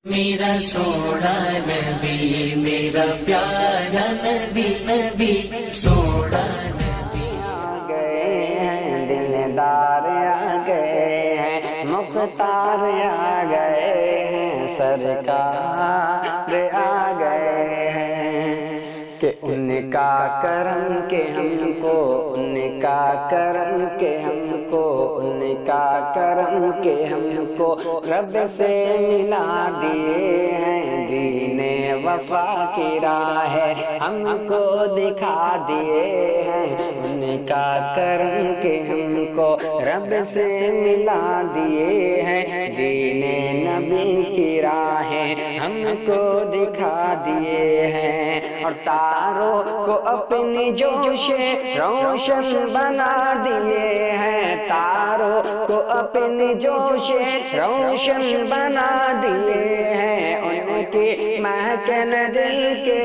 میرا سونا نبی، میرا پیارا نبی، نبی سونا نبی آ گئے ہیں، دلدار آ گئے ہیں، مختار آ گئے ہیں، سرکار آ گئے ہیں کہ ان کا کرم کے ہم کو، ان کا کرم کے ہم کو، ان کا کرم کے ہم کو رب سے ملا دیے ہیں، دین وفا کی راہ ہم کو دکھا دیے ہیں، ان کا کرم کے ہم کو رب سے ملا دیے ہیں، دین نبی کی راہ ہم کو دکھا دیے ہیں، اور تاروں کو اپنی جوش روشن بنا دیے ہیں، تاروں کو اپنی جوش روشن بنا دیے ہیں، ان کی مہکن دل کے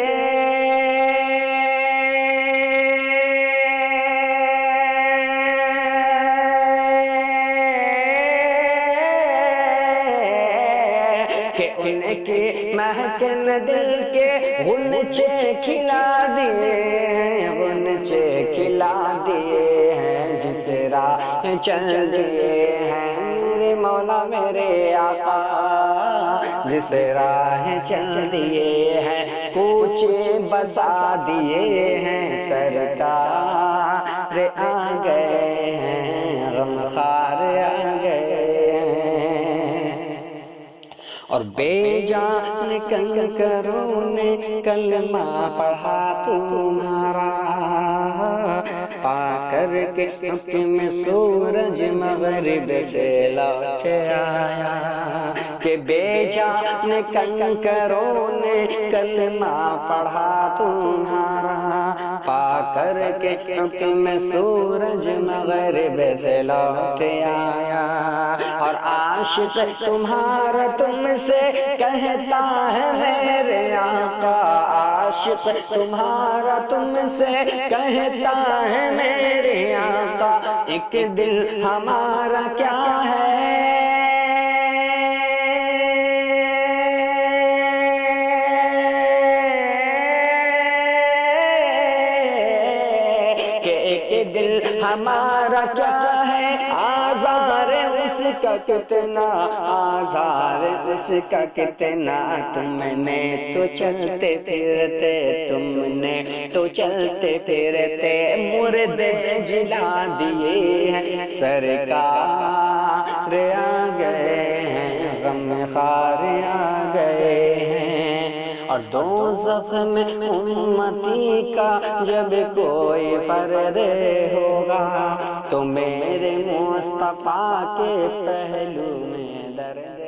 ان کے مہکن دل کے غنچے کھلا دیے ہیں، غنچے کھلا دیے ہیں، جس راہ چل دیے ہیں میرے مولا میرے آقا، جس راہ چل دیے ہیں کوچے بسا دیے ہیں، سرکار آ گئے ہیں، غمخوار آ گئے ہیں، اور بے جان کنکروں نے کلمہ پڑھا تمہارا، پا کر کے حکم سورج مغرب سے لوٹ آیا، کہ بے جان کنکروں نے کلمہ پڑھا تمہارا، پا کر کے حکم سورج مغرب سے لوٹ آیا، اور عاشق تمہارا تم سے کہتا ہے میرے آقا، عاشق تمہارا تم سے کہتا ہے میرے آقا، ایک دل ہمارا کیا ہے کہ ایک دل ہمارا کیا ہے، آزار اس کا کتنا، آزار اس کا کتنا، تم نے تو چلتے پھرتے، تم نے تو چلتے پھرتے مرد جلا دیے ہیں، سرکار آ گئے ہیں، غمخوار آ گئے ہیں، اور دوزخ میں امتی کا جب کوئی فرد ہوگا تو میرے مصطفیٰ کے پہلو میں درد